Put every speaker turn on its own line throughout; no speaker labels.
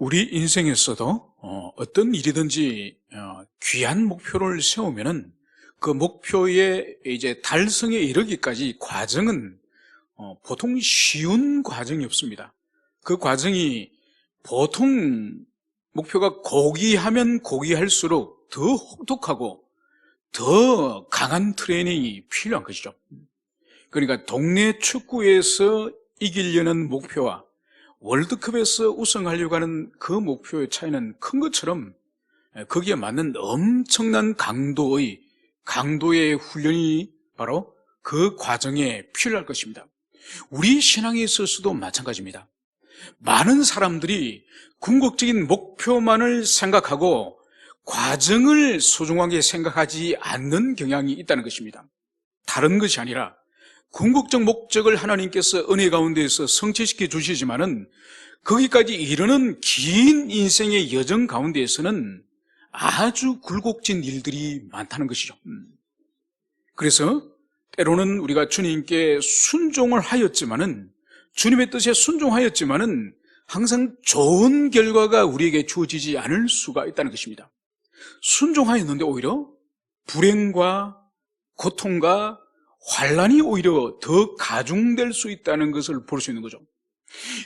우리 인생에서도 어떤 일이든지 귀한 목표를 세우면은 그 목표의 이제 달성에 이르기까지 과정은 보통 쉬운 과정이 없습니다. 그 과정이 보통 목표가 고귀하면 고귀할수록 더 혹독하고 더 강한 트레이닝이 필요한 것이죠. 그러니까 동네 축구에서 이기려는 목표와 월드컵에서 우승하려고 하는 그 목표의 차이는 큰 것처럼 거기에 맞는 엄청난 강도의 훈련이 바로 그 과정에 필요할 것입니다. 우리 신앙에 있어서도 마찬가지입니다. 많은 사람들이 궁극적인 목표만을 생각하고 과정을 소중하게 생각하지 않는 경향이 있다는 것입니다. 다른 것이 아니라 궁극적 목적을 하나님께서 은혜 가운데에서 성취시켜 주시지만은 거기까지 이르는 긴 인생의 여정 가운데에서는 아주 굴곡진 일들이 많다는 것이죠. 그래서 때로는 우리가 주님께 순종을 하였지만은, 주님의 뜻에 순종하였지만은 항상 좋은 결과가 우리에게 주어지지 않을 수가 있다는 것입니다. 순종하였는데 오히려 불행과 고통과 환란이 오히려 더 가중될 수 있다는 것을 볼 수 있는 거죠.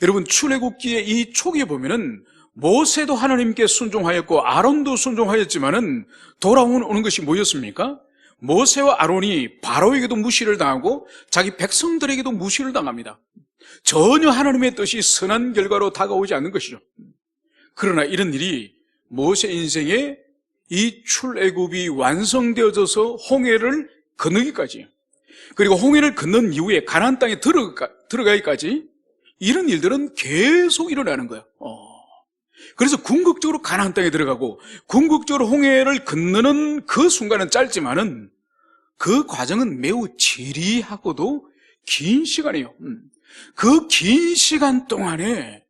여러분, 출애굽기의 이 초기에 보면은 모세도 하나님께 순종하였고 아론도 순종하였지만은 돌아오는 것이 뭐였습니까? 모세와 아론이 바로에게도 무시를 당하고 자기 백성들에게도 무시를 당합니다. 전혀 하나님의 뜻이 선한 결과로 다가오지 않는 것이죠. 그러나 이런 일이 모세 인생에 이 출애굽이 완성되어져서 홍해를 건너기까지, 그리고 홍해를 건넌 이후에 가나안 땅에 들어가기까지 이런 일들은 계속 일어나는 거예요. 그래서 궁극적으로 가나안 땅에 들어가고 궁극적으로 홍해를 건너는 그 순간은 짧지만은 그 과정은 매우 지리하고도 긴 시간이에요. 그 긴 시간 동안에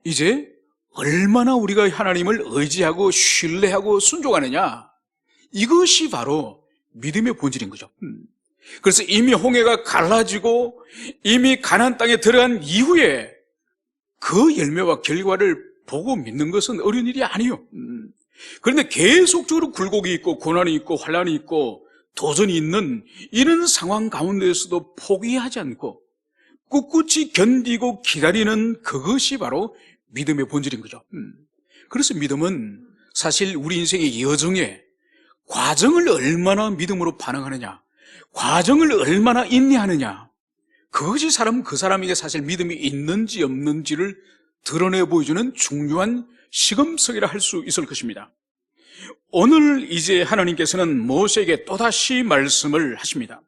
이제 얼마나 우리가 하나님을 의지하고 신뢰하고 순종하느냐, 이것이 바로 믿음의 본질인 거죠. 그래서 이미 홍해가 갈라지고 이미 가나안 땅에 들어간 이후에 그 열매와 결과를 보고 믿는 것은 어려운 일이 아니에요. 그런데 계속적으로 굴곡이 있고 고난이 있고 환란이 있고 도전이 있는 이런 상황 가운데에서도 포기하지 않고 꿋꿋이 견디고 기다리는 그것이 바로 믿음의 본질인 거죠. 그래서 믿음은 사실 우리 인생의 여정에 과정을 얼마나 믿음으로 반응하느냐, 과정을 얼마나 인내하느냐, 그것이 그 사람에게 사실 믿음이 있는지 없는지를 드러내 보여주는 중요한 시금석이라 할 수 있을 것입니다. 오늘 이제 하나님께서는 모세에게 또다시 말씀을 하십니다.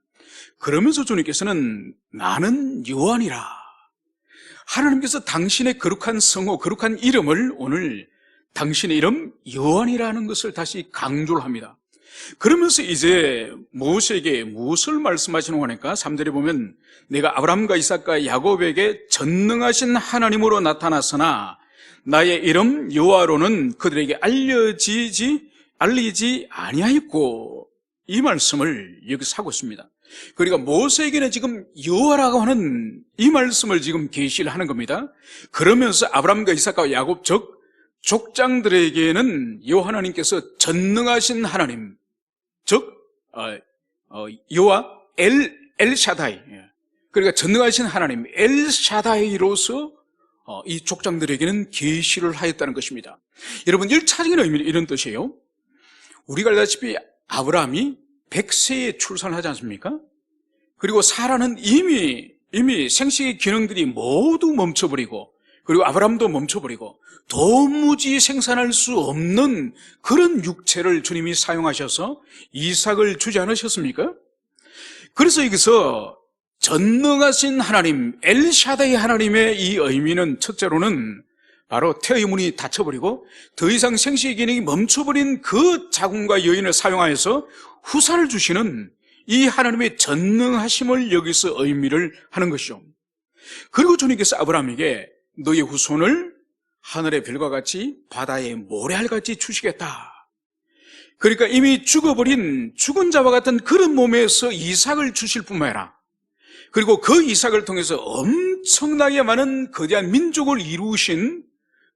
그러면서 주님께서는 나는 여호와니라, 하나님께서 당신의 거룩한 성호, 거룩한 이름을 오늘 당신의 이름 여호와니라는 것을 다시 강조를 합니다. 그러면서 이제 모세에게 무엇을 말씀하시는 거니까 3절에 보면 내가 아브라함과 이삭과 야곱에게 전능하신 하나님으로 나타났으나 나의 이름 여호와로는 그들에게 알리지 아니하였고, 이 말씀을 여기서 하고 있습니다. 그러니까 모세에게는 지금 여호와라고 하는 이 말씀을 지금 계시를 하는 겁니다. 그러면서 아브라함과 이삭과 야곱 즉 족장들에게는 여호와 하나님께서 전능하신 하나님, 즉 여호와 엘샤다이, 그러니까 전능하신 하나님 엘샤다이로서 이 족장들에게는 계시를 하였다는 것입니다. 여러분, 1차적인 의미는 이런 뜻이에요. 우리가 알다시피 아브라함이 100세에 출산을 하지 않습니까? 그리고 사라는 이미 생식의 기능들이 모두 멈춰버리고, 그리고 아브라함도 멈춰버리고 도무지 생산할 수 없는 그런 육체를 주님이 사용하셔서 이삭을 주지 않으셨습니까? 그래서 여기서 전능하신 하나님 엘샤다이 하나님의 이 의미는 첫째로는 바로 태의 문이 닫혀버리고 더 이상 생식의 기능이 멈춰버린 그 자궁과 여인을 사용하여서 후사를 주시는 이 하나님의 전능하심을 여기서 의미를 하는 것이죠. 그리고 주님께서 아브라함에게 너의 후손을 하늘의 별과 같이 바다의 모래알같이 주시겠다. 그러니까 이미 죽은 자와 같은 그런 몸에서 이삭을 주실 뿐만 아니라, 그리고 그 이삭을 통해서 엄청나게 많은 거대한 민족을 이루신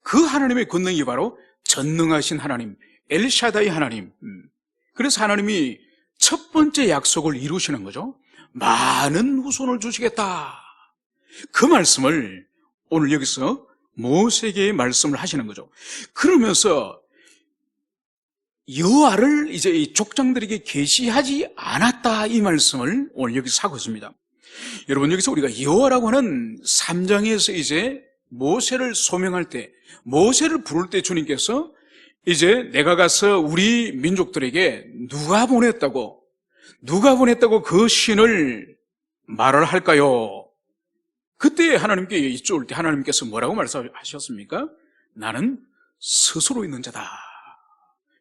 그 하나님의 권능이 바로 전능하신 하나님, 엘샤다이 하나님. 그래서 하나님이 첫 번째 약속을 이루시는 거죠. 많은 후손을 주시겠다. 그 말씀을 오늘 여기서 모세에게 말씀을 하시는 거죠. 그러면서 여호와를 이제 이 족장들에게 계시하지 않았다, 이 말씀을 오늘 여기서 하고 있습니다. 여러분, 여기서 우리가 여호와라고 하는 3장에서 이제 모세를 소명할 때, 모세를 부를 때 주님께서 이제 내가 가서 우리 민족들에게 누가 보냈다고 그 신을 말을 할까요? 그때 하나님께 여쭈을 때 하나님께서 뭐라고 말씀하셨습니까? 나는 스스로 있는 자다.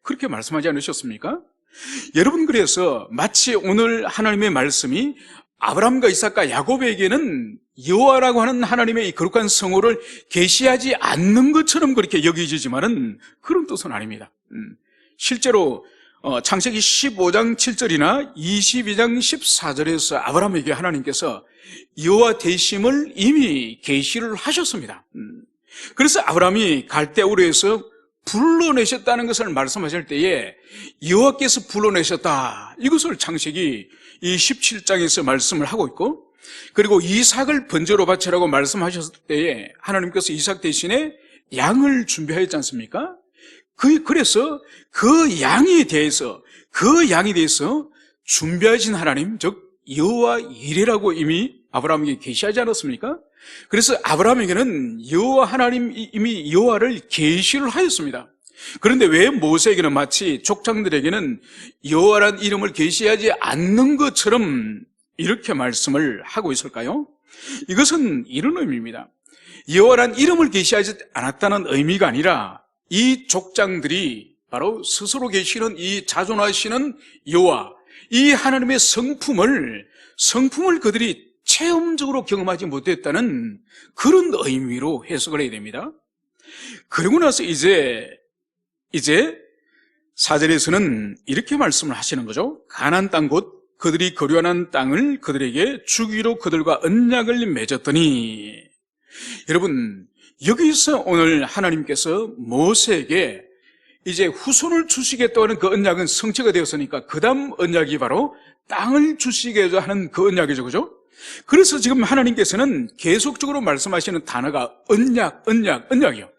그렇게 말씀하지 않으셨습니까? 여러분, 그래서 마치 오늘 하나님의 말씀이 아브라함과 이삭과 야곱에게는 여호와라고 하는 하나님의 이 거룩한 성호를 계시하지 않는 것처럼 그렇게 여겨지지만은 그런 뜻은 아닙니다. 실제로 창세기 15장 7절이나 22장 14절에서 아브라함에게 하나님께서 여호와 되심을 이미 계시를 하셨습니다. 그래서 아브라함이 갈대우르에서 불러내셨다는 것을 말씀하실 때에 여호와께서 불러내셨다, 이것을 창세기 이 17장에서 말씀을 하고 있고, 그리고 이삭을 번제로 바치라고 말씀하셨을 때에 하나님께서 이삭 대신에 양을 준비하였지 않습니까? 그래서 그 양에 대해서 준비하신 하나님, 즉 여호와 이레라고 이미 아브라함에게 계시하지 않았습니까? 그래서 아브라함에게는 여호와 하나님, 이미 여호와를 계시를 하였습니다. 그런데 왜 모세에게는 마치 족장들에게는 여호와란 이름을 계시하지 않는 것처럼 이렇게 말씀을 하고 있을까요? 이것은 이런 의미입니다. 여호와란 이름을 계시하지 않았다는 의미가 아니라 이 족장들이 바로 스스로 계시는 이 자존하시는 여호와, 이 하나님의 성품을 그들이 체험적으로 경험하지 못했다는 그런 의미로 해석을 해야 됩니다. 그리고 나서 이제 4절에서는 이렇게 말씀을 하시는 거죠. 가나안 땅 곧 그들이 거류하는 땅을 그들에게 주기로 그들과 언약을 맺었더니, 여러분, 여기서 오늘 하나님께서 모세에게 이제 후손을 주시겠다는 그 언약은 성취가 되었으니까 그 다음 언약이 바로 땅을 주시게 하는 그 언약이죠, 그죠? 그래서 지금 하나님께서는 계속적으로 말씀하시는 단어가 언약이요.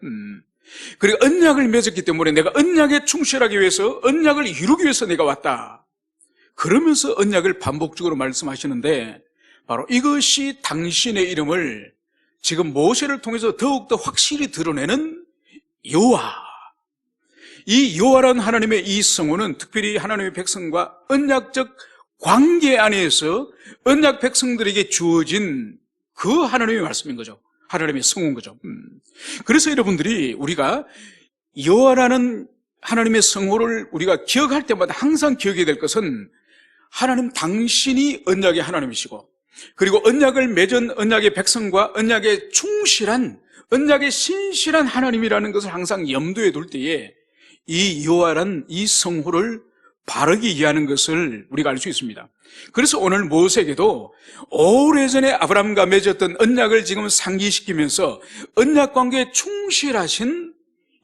그리고 언약을 맺었기 때문에 내가 언약에 충실하기 위해서, 언약을 이루기 위해서 내가 왔다. 그러면서 언약을 반복적으로 말씀하시는데, 바로 이것이 당신의 이름을 지금 모세를 통해서 더욱더 확실히 드러내는 여호와. 이 여호와라는 하나님의 이 성호는 특별히 하나님의 백성과 언약적 관계 안에서 언약 백성들에게 주어진 그 하나님의 말씀인 거죠. 하나님의 성호인 거죠. 그래서 여러분들이 우리가 여호와라는 하나님의 성호를 우리가 기억할 때마다 항상 기억해야 될 것은 하나님 당신이 언약의 하나님이시고, 그리고 언약을 맺은 언약의 백성과 언약에 충실한, 언약에 신실한 하나님이라는 것을 항상 염두에 둘 때에 이 여호와라는 이 성호를 바르게 이해하는 것을 우리가 알 수 있습니다. 그래서 오늘 모세에게도 오래전에 아브라함과 맺었던 언약을 지금 상기시키면서 언약 관계에 충실하신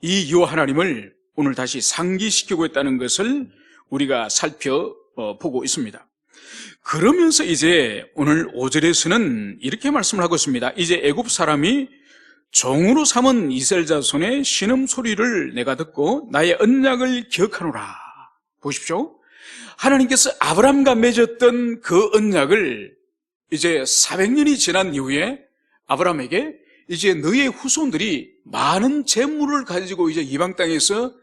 이 여호와 하나님을 오늘 다시 상기시키고 있다는 것을 우리가 살펴보고 있습니다. 그러면서 이제 오늘 5절에서는 이렇게 말씀을 하고 있습니다. 이제 애굽 사람이 종으로 삼은 이스라엘 자손의 신음소리를 내가 듣고 나의 언약을 기억하노라. 보십시오. 하나님께서 아브라함과 맺었던 그 언약을 이제 400년이 지난 이후에 아브라함에게 이제 너의 후손들이 많은 재물을 가지고 이제 이방 땅에서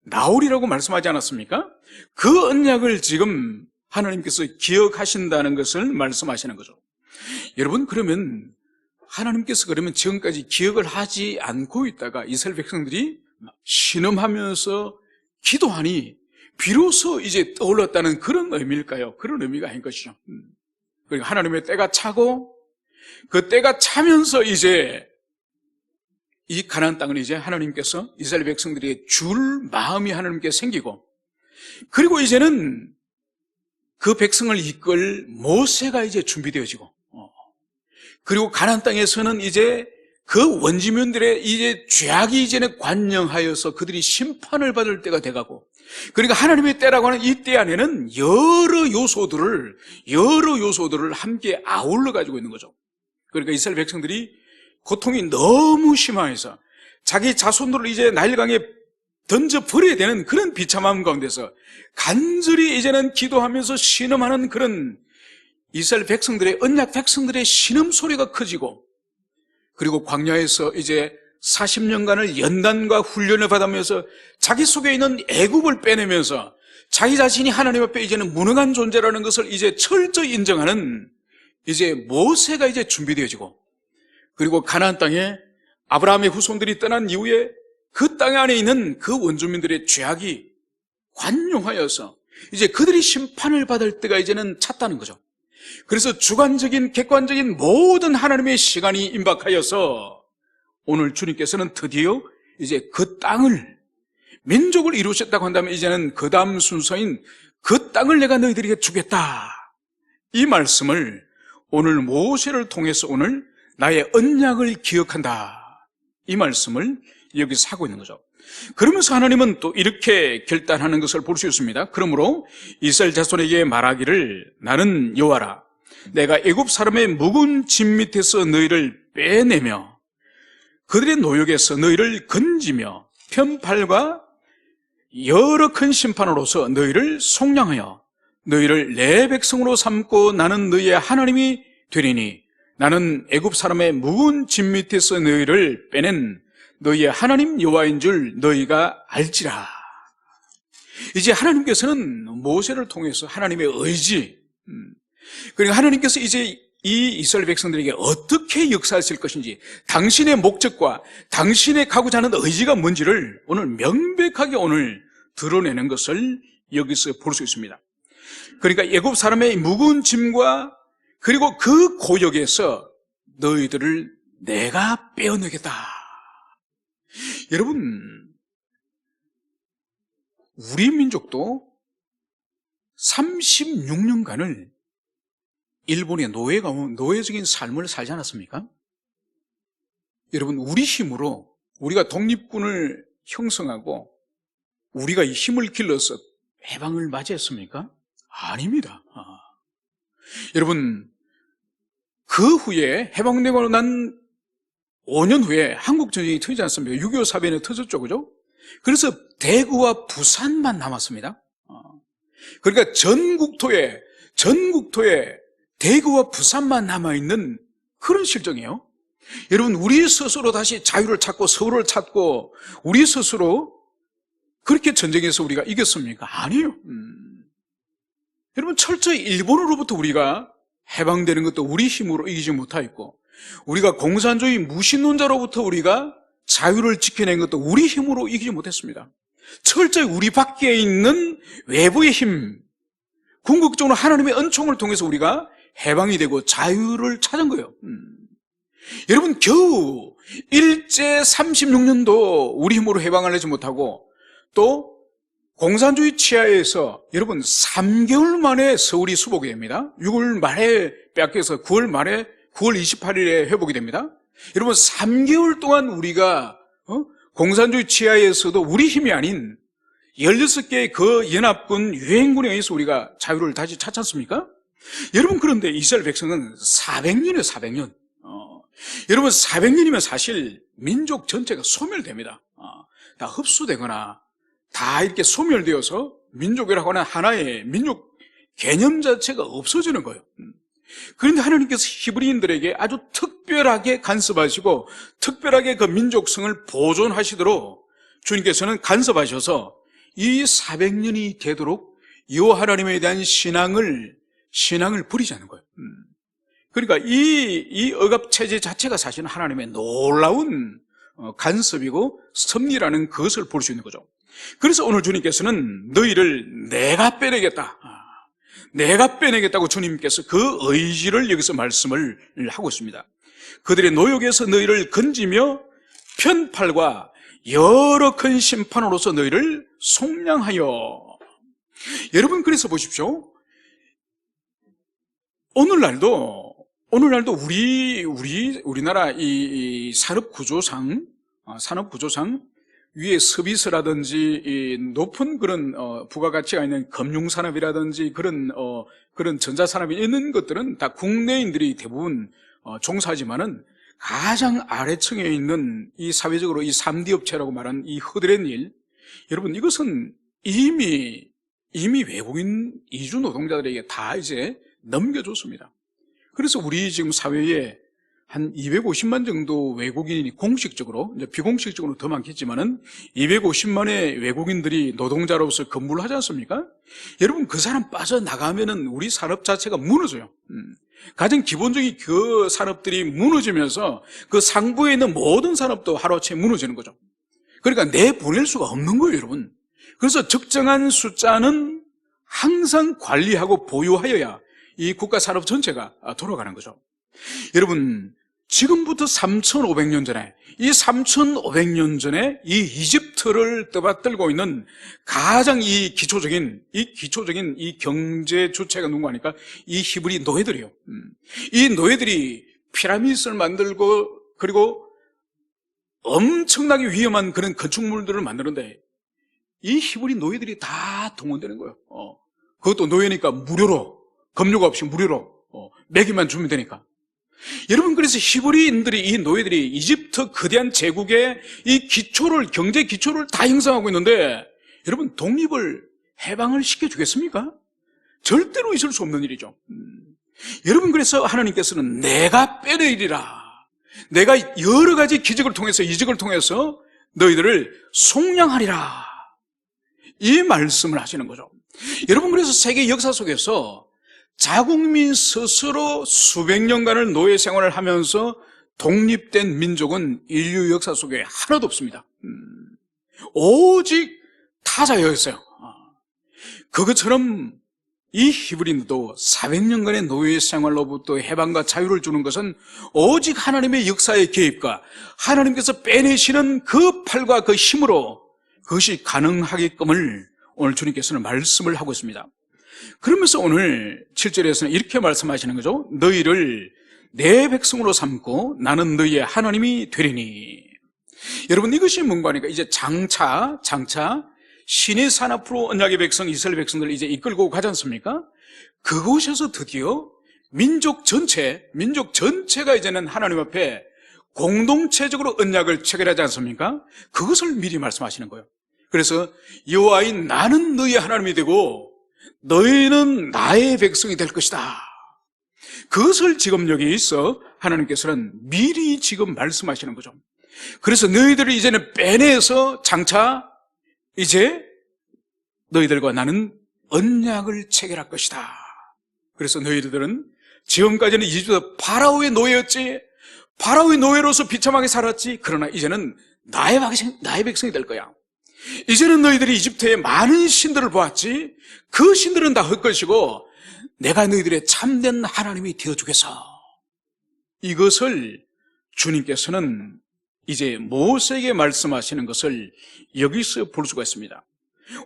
나오리라고 말씀하지 않았습니까? 그 언약을 지금 하나님께서 기억하신다는 것을 말씀하시는 거죠. 여러분, 그러면 하나님께서 그러면 지금까지 기억을 하지 않고 있다가 이스라엘 백성들이 신음하면서 기도하니 비로소 이제 떠올랐다는 그런 의미일까요? 그런 의미가 아닌 것이죠. 그리고 하나님의 때가 차고 그 때가 차면서 이제 이 가나안 땅을 이제 하나님께서 이스라엘 백성들에게 줄 마음이 하나님께 생기고, 그리고 이제는 그 백성을 이끌 모세가 이제 준비되어지고, 그리고 가나안 땅에서는 이제 그 원주민들의 이제 죄악이 이제는 관영하여서 그들이 심판을 받을 때가 돼가고, 그러니까 하나님의 때라고 하는 이 때 안에는 여러 요소들을 함께 아울러 가지고 있는 거죠. 그러니까 이스라엘 백성들이 고통이 너무 심해서 자기 자손들을 이제 나일강에 던져버려야 되는 그런 비참함 가운데서 간절히 이제는 기도하면서 신음하는 그런 이스라엘 백성들의, 언약 백성들의 신음소리가 커지고, 그리고 광야에서 이제 40년간을 연단과 훈련을 받으면서 자기 속에 있는 애굽을 빼내면서 자기 자신이 하나님 앞에 이제는 무능한 존재라는 것을 이제 철저히 인정하는 이제 모세가 이제 준비되어지고, 그리고 가나안 땅에 아브라함의 후손들이 떠난 이후에 그 땅 안에 있는 그 원주민들의 죄악이 관용하여서 이제 그들이 심판을 받을 때가 이제는 찼다는 거죠. 그래서 주관적인, 객관적인 모든 하나님의 시간이 임박하여서 오늘 주님께서는 드디어 이제 그 땅을, 민족을 이루셨다고 한다면 이제는 그 다음 순서인 그 땅을 내가 너희들에게 주겠다, 이 말씀을 오늘 모세를 통해서 오늘 나의 언약을 기억한다, 이 말씀을 여기서 하고 있는 거죠. 그러면서 하나님은 또 이렇게 결단하는 것을 볼 수 있습니다. 그러므로 이스라엘 자손에게 말하기를, 나는 여호와라, 내가 애굽 사람의 묵은 짐 밑에서 너희를 빼내며 그들의 노역에서 너희를 건지며 편팔과 여러 큰 심판으로서 너희를 속량하여 너희를 내 백성으로 삼고 나는 너희의 하나님이 되리니, 나는 애굽 사람의 묵은 짐 밑에서 너희를 빼낸 너희의 하나님 여호와인 줄 너희가 알지라. 이제 하나님께서는 모세를 통해서 하나님의 의지, 그러니까 하나님께서 이제 이 이스라엘 백성들에게 어떻게 역사하실 것인지, 당신의 목적과 당신의 가고자 하는 의지가 뭔지를 오늘 명백하게 오늘 드러내는 것을 여기서 볼 수 있습니다. 그러니까 애굽 사람의 묵은 짐과 그리고 그 고역에서 너희들을 내가 빼어내겠다. 여러분, 우리 민족도 36년간을 일본의 노예적인 삶을 살지 않았습니까? 여러분, 우리 힘으로 우리가 독립군을 형성하고 우리가 이 힘을 길러서 해방을 맞이했습니까? 아닙니다. 여러분, 그 후에 해방되고 난 5년 후에 한국전쟁이 터지지 않습니까? 6.25 사변이 터졌죠, 그죠? 그래서 대구와 부산만 남았습니다. 그러니까 전국토에 대구와 부산만 남아있는 그런 실정이에요. 여러분, 우리 스스로 다시 자유를 찾고 서울을 찾고 우리 스스로 그렇게 전쟁에서 우리가 이겼습니까? 아니에요. 여러분, 철저히 일본으로부터 우리가 해방되는 것도 우리 힘으로 이기지 못하였고, 우리가 공산주의 무신론자로부터 우리가 자유를 지켜낸 것도 우리 힘으로 이기지 못했습니다. 철저히 우리 밖에 있는 외부의 힘, 궁극적으로 하나님의 은총을 통해서 우리가 해방이 되고 자유를 찾은 거예요. 여러분, 겨우 일제 36년도 우리 힘으로 해방을 하지 못하고, 또 공산주의 치하에서 여러분 3개월 만에 서울이 수복이 됩니다. 6월 말에 빼앗겨서 9월 말에 9월 28일에 회복이 됩니다. 여러분, 3개월 동안 우리가 공산주의 치하에서도 우리 힘이 아닌 16개의 그 연합군 유엔군에 의해서 우리가 자유를 다시 찾지 않습니까? 여러분, 그런데 이스라엘 백성은 400년이에요, 400년. 여러분, 400년이면 사실 민족 전체가 소멸됩니다. 다 흡수되거나 다 이렇게 소멸되어서 민족이라고 하는 하나의 민족 개념 자체가 없어지는 거예요. 그런데 하나님께서 히브리인들에게 아주 특별하게 간섭하시고 특별하게 그 민족성을 보존하시도록 주님께서는 간섭하셔서 이 400년이 되도록 여호와 하나님에 대한 신앙을 버리지 않는 거예요. 그러니까 이 억압체제 자체가 사실은 하나님의 놀라운 간섭이고 섭리라는 것을 볼 수 있는 거죠. 그래서 오늘 주님께서는 너희를 내가 빼내겠다, 내가 빼내겠다고 주님께서 그 의지를 여기서 말씀을 하고 있습니다. 그들의 노역에서 너희를 건지며 편팔과 여러 큰 심판으로서 너희를 속량하여. 여러분, 그래서 보십시오. 오늘날도 오늘날도 우리나라 이 산업구조상 위에 서비스라든지 이 높은 그런 부가가치가 있는 금융산업이라든지 그런 전자산업이 있는 것들은 다 국내인들이 대부분 종사하지만은 가장 아래층에 있는 이 사회적으로 이 3D 업체라고 말하는 이 허드렛 일, 여러분 이것은 이미 외국인 이주 노동자들에게 다 이제 넘겨줬습니다. 그래서 우리 지금 사회에 한 250만 정도 외국인이 공식적으로, 이제 비공식적으로 더 많겠지만은 250만의 외국인들이 노동자로서 근무를 하지 않습니까? 여러분 그 사람 빠져나가면은 우리 산업 자체가 무너져요. 가장 기본적인 그 산업들이 무너지면서 그 상부에 있는 모든 산업도 하루아침에 무너지는 거죠. 그러니까 내보낼 수가 없는 거예요, 여러분. 그래서 적정한 숫자는 항상 관리하고 보유하여야 이 국가 산업 전체가 돌아가는 거죠. 여러분, 지금부터 3,500년 전에, 이 3,500년 전에 이 이집트를 떠받들고 있는 가장 이 기초적인 이 경제 주체가 누구 하니까 이 히브리 노예들이요. 이 노예들이 피라미드를 만들고 그리고 엄청나게 위험한 그런 건축물들을 만드는데 이 히브리 노예들이 다 동원되는 거예요. 그것도 노예니까 무료로, 급료가 없이 무료로 매기만 주면 되니까. 여러분, 그래서 히브리인들이, 이 노예들이 이집트 거대한 제국의 이 경제 기초를 다 형성하고 있는데, 여러분, 해방을 시켜주겠습니까? 절대로 있을 수 없는 일이죠. 여러분, 그래서 하나님께서는 내가 빼내리라. 내가 여러 가지 기적을 통해서, 이적을 통해서 너희들을 속량하리라. 이 말씀을 하시는 거죠. 여러분, 그래서 세계 역사 속에서 자국민 스스로 수백 년간을 노예 생활을 하면서 독립된 민족은 인류 역사 속에 하나도 없습니다. 오직 타자였어요. 그것처럼 이 히브리인도 400년간의 노예 생활로부터 해방과 자유를 주는 것은 오직 하나님의 역사의 개입과 하나님께서 빼내시는 그 팔과 그 힘으로 그것이 가능하게끔을 오늘 주님께서는 말씀을 하고 있습니다. 그러면서 오늘 7절에서는 이렇게 말씀하시는 거죠. 너희를 내 백성으로 삼고 나는 너희의 하나님이 되리니. 여러분, 이것이 뭔가 하니까 이제 장차 신의 산 앞으로 언약의 백성, 이스라엘 백성들을 이제 이끌고 가지 않습니까? 그곳에서 드디어 민족 전체가 이제는 하나님 앞에 공동체적으로 언약을 체결하지 않습니까? 그것을 미리 말씀하시는 거예요. 그래서 여호와인 나는 너희의 하나님이 되고 너희는 나의 백성이 될 것이다. 그것을 지금 여기 있어 하나님께서는 미리 지금 말씀하시는 거죠. 그래서 너희들을 이제는 빼내서 장차 이제 너희들과 나는 언약을 체결할 것이다. 그래서 너희들은 지금까지는 이집트 파라오의 노예였지, 파라오의 노예로서 비참하게 살았지, 그러나 이제는 나의 백성이 될 거야. 이제는 너희들이 이집트의 많은 신들을 보았지, 그 신들은 다 헛것이고 내가 너희들의 참된 하나님이 되어주겠어. 이것을 주님께서는 이제 모세에게 말씀하시는 것을 여기서 볼 수가 있습니다.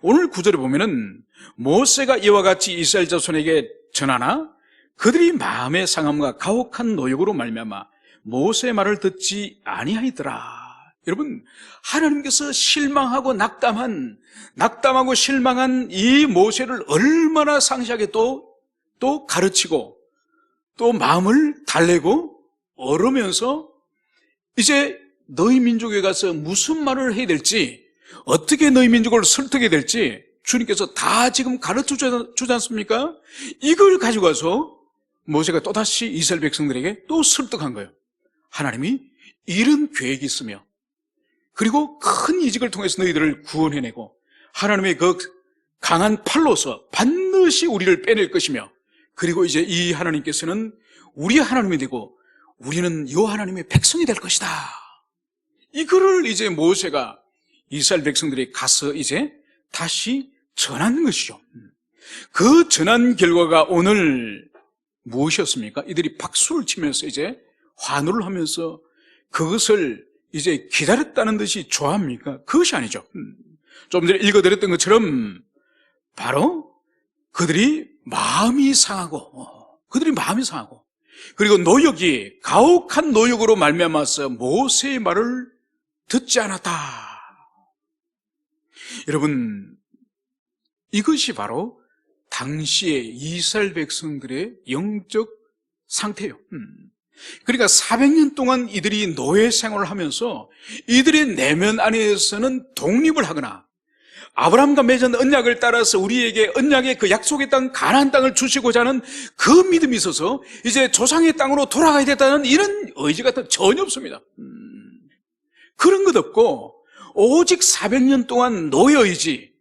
오늘 구절에 보면은 모세가 이와 같이 이스라엘 자손에게 전하나 그들이 마음의 상함과 가혹한 노역으로 말미암아 모세의 말을 듣지 아니하이더라. 여러분, 하나님께서 낙담하고 실망한 이 모세를 얼마나 상세하게 또 가르치고 또 마음을 달래고 어르면서 이제 너희 민족에 가서 무슨 말을 해야 될지, 어떻게 너희 민족을 설득해야 될지 주님께서 다 지금 가르쳐 주지 않습니까? 이걸 가지고 가서 모세가 또다시 이스라엘 백성들에게 또 설득한 거예요. 하나님이 이런 계획이 있으며 그리고 큰 이적을 통해서 너희들을 구원해내고 하나님의 그 강한 팔로서 반드시 우리를 빼낼 것이며, 그리고 이제 이 하나님께서는 우리의 하나님이 되고 우리는 여 하나님의 백성이 될 것이다. 이거를 이제 모세가 이스라엘 백성들이 가서 이제 다시 전하는 것이죠. 그 전한 결과가 오늘 무엇이었습니까? 이들이 박수를 치면서 이제 환호를 하면서 그것을 이제 기다렸다는 듯이 좋아합니까? 그것이 아니죠. 좀 전에 읽어드렸던 것처럼 바로 그들이 마음이 상하고 그리고 노역이 가혹한 노역으로 말미암아서 모세의 말을 듣지 않았다. 여러분, 이것이 바로 당시의 이스라엘 백성들의 영적 상태예요. 그러니까 400년 동안 이들이 노예 생활을 하면서 이들의 내면 안에서는 독립을 하거나 아브라함과 맺은 언약을 따라서 우리에게 언약의 그 약속의 땅 가나안 땅을 주시고자 하는 그 믿음이 있어서 이제 조상의 땅으로 돌아가야 됐다는 이런 의지가 전혀 없습니다. 그런 것 없고 오직 400년 동안 노예 의지,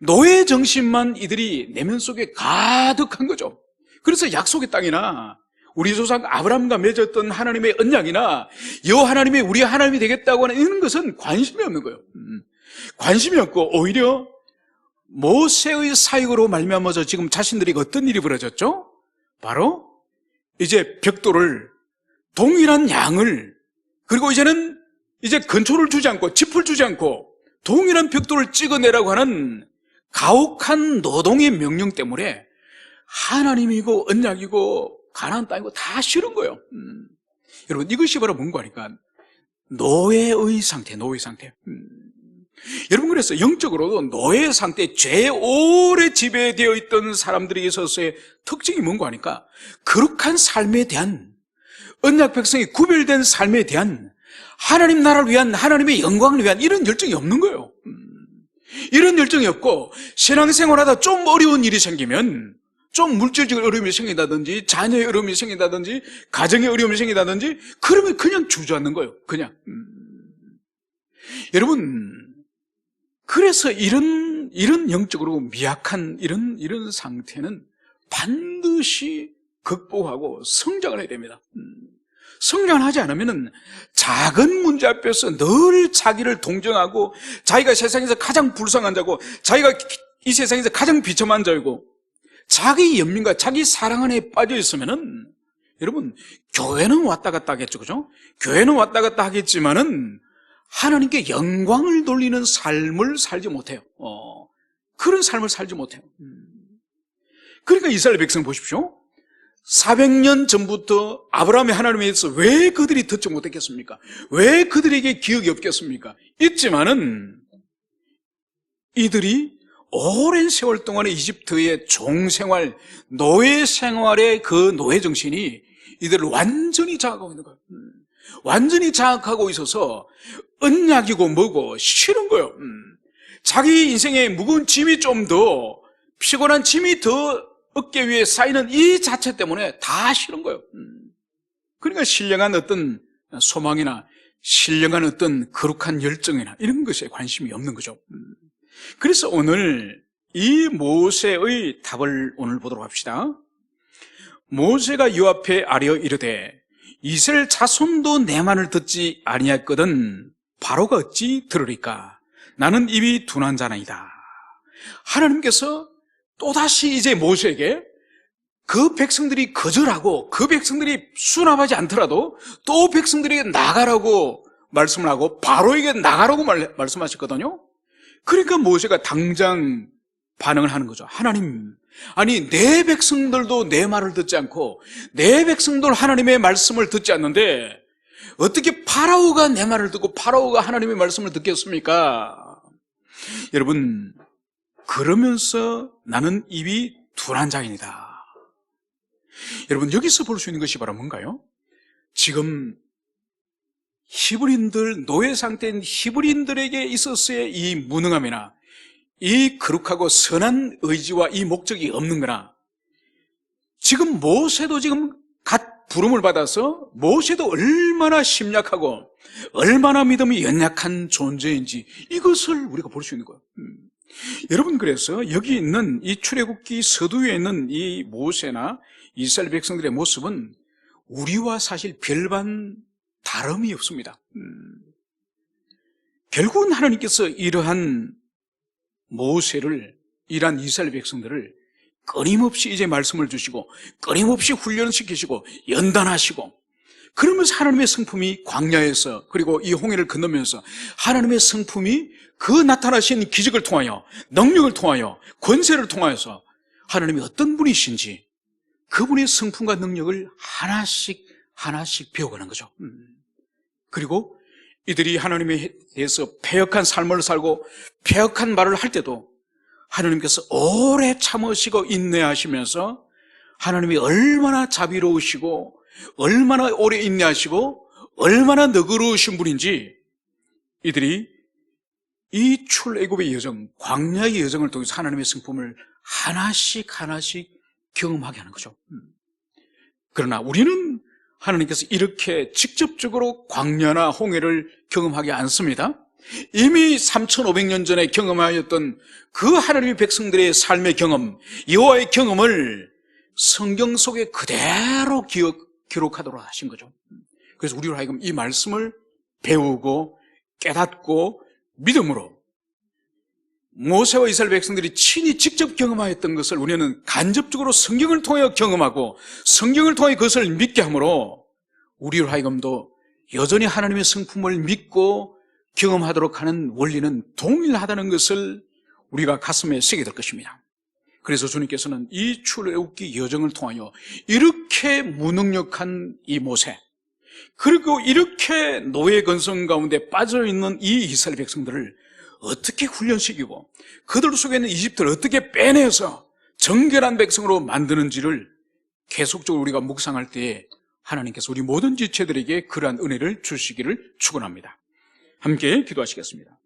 노예 정신만 이들이 내면 속에 가득한 거죠. 그래서 약속의 땅이나 우리 조상 아브라함과 맺었던 하나님의 언약이나 여호와 하나님이 우리 하나님이 되겠다고 하는 이런 것은 관심이 없는 거예요. 관심이 없고 오히려 모세의 사역으로 말미암아서 지금 자신들이 어떤 일이 벌어졌죠? 바로 이제 벽돌을, 동일한 양을, 그리고 이제는 이제 건초를 주지 않고 짚을 주지 않고 동일한 벽돌을 찍어내라고 하는 가혹한 노동의 명령 때문에 하나님이고 언약이고 가나안 땅이고 다 싫은 거예요. 여러분, 이것이 바로 뭔가 하니까 노예의 상태, 노예 상태. 여러분, 그래서 영적으로도 노예 상태, 죄 오래 지배되어 있던 사람들에게 있어서의 특징이 뭔가 하니까 거룩한 삶에 대한, 언약 백성이 구별된 삶에 대한, 하나님 나라를 위한, 하나님의 영광을 위한 이런 열정이 없는 거예요. 이런 열정이 없고 신앙생활하다 좀 어려운 일이 생기면, 좀 물질적 어려움이 생긴다든지 자녀의 어려움이 생긴다든지 가정의 어려움이 생긴다든지 그러면 그냥 주저앉는 거예요. 그냥. 여러분, 그래서 이런 영적으로 미약한 이런 상태는 반드시 극복하고 성장을 해야 됩니다. 성장을 하지 않으면 작은 문제 앞에서 늘 자기를 동정하고 자기가 세상에서 가장 불쌍한 자고 자기가 이 세상에서 가장 비참한 자이고 자기 연민과 자기 사랑 안에 빠져 있으면은 여러분, 교회는 왔다 갔다 하겠죠, 그죠? 교회는 왔다 갔다 하겠지만은 하나님께 영광을 돌리는 삶을 살지 못해요. 그런 삶을 살지 못해요. 그러니까 이스라엘 백성 보십시오. 400년 전부터 아브라함의 하나님에 대해서 왜 그들이 듣지 못했겠습니까? 왜 그들에게 기억이 없겠습니까? 있지만은 이들이 오랜 세월 동안의 이집트의 종생활, 노예 생활의 그 노예 정신이 이들을 완전히 장악하고 있는 거예요. 완전히 장악하고 있어서 언약이고 뭐고 싫은 거예요. 자기 인생에 무거운 짐이 좀 더, 피곤한 짐이 더 어깨 위에 쌓이는 이 자체 때문에 다 싫은 거예요. 그러니까 신령한 어떤 소망이나 신령한 어떤 거룩한 열정이나 이런 것에 관심이 없는 거죠. 그래서 오늘 이 모세의 답을 오늘 보도록 합시다. 모세가 요 앞에 아뢰어 이르되 이스라엘 자손도 내 말을 듣지 아니하였거든 바로가 어찌 들으리까? 나는 입이 둔한 자나이다. 하나님께서 또다시 이제 모세에게 그 백성들이 거절하고 그 백성들이 수납하지 않더라도 또 백성들에게 나가라고 말씀을 하고 바로에게 나가라고 말씀하셨거든요. 그러니까 모세가 당장 반응을 하는 거죠. 하나님, 아니 내 백성들도 내 말을 듣지 않고 내 백성들 하나님의 말씀을 듣지 않는데 어떻게 파라오가 내 말을 듣고 파라오가 하나님의 말씀을 듣겠습니까? 여러분, 그러면서 나는 입이 둔한 자입니다. 여러분, 여기서 볼 수 있는 것이 바로 뭔가요? 지금 히브리인들, 노예 상태인 히브리인들에게 있어서의 이 무능함이나 이 거룩하고 선한 의지와 이 목적이 없는 거나, 지금 모세도 지금 갓 부름을 받아서 모세도 얼마나 심약하고 얼마나 믿음이 연약한 존재인지 이것을 우리가 볼 수 있는 거예요. 여러분, 그래서 여기 있는 이 출애굽기 서두에 있는 이 모세나 이스라엘 백성들의 모습은 우리와 사실 별반 다름이 없습니다. 결국은 하나님께서 이러한 모세를, 이러한 이스라엘 백성들을 끊임없이 이제 말씀을 주시고 끊임없이 훈련시키시고 연단하시고, 그러면서 하나님의 성품이 광야에서 그리고 이 홍해를 건너면서 하나님의 성품이 그 나타나신 기적을 통하여, 능력을 통하여, 권세를 통하여서 하나님이 어떤 분이신지 그분의 성품과 능력을 하나씩 하나씩 배워가는 거죠. 그리고 이들이 하나님에 대해서 패역한 삶을 살고 패역한 말을 할 때도 하나님께서 오래 참으시고 인내하시면서 하나님이 얼마나 자비로우시고 얼마나 오래 인내하시고 얼마나 너그러우신 분인지 이들이 이 출애굽의 여정, 광야의 여정을 통해서 하나님의 성품을 하나씩 하나씩 경험하게 하는 거죠. 그러나 우리는 하나님께서 이렇게 직접적으로 광야나 홍해를 경험하지 않습니다. 이미 3,500년 전에 경험하였던 그 하나님의 백성들의 삶의 경험, 여호와의 경험을 성경 속에 그대로 기록하도록 하신 거죠. 그래서 우리로 하여금 이 말씀을 배우고 깨닫고 믿음으로 모세와 이스라엘 백성들이 친히 직접 경험하였던 것을 우리는 간접적으로 성경을 통해 경험하고 성경을 통해 그것을 믿게 하므로 우리로 하여금도 여전히 하나님의 성품을 믿고 경험하도록 하는 원리는 동일하다는 것을 우리가 가슴에 새게 될 것입니다. 그래서 주님께서는 이 출애굽기 여정을 통하여 이렇게 무능력한 이 모세, 그리고 이렇게 노예 건성 가운데 빠져있는 이 이스라엘 백성들을 어떻게 훈련시키고 그들 속에 있는 이집트를 어떻게 빼내서 정결한 백성으로 만드는지를 계속적으로 우리가 묵상할 때에 하나님께서 우리 모든 지체들에게 그러한 은혜를 주시기를 축원합니다. 함께 기도하시겠습니다.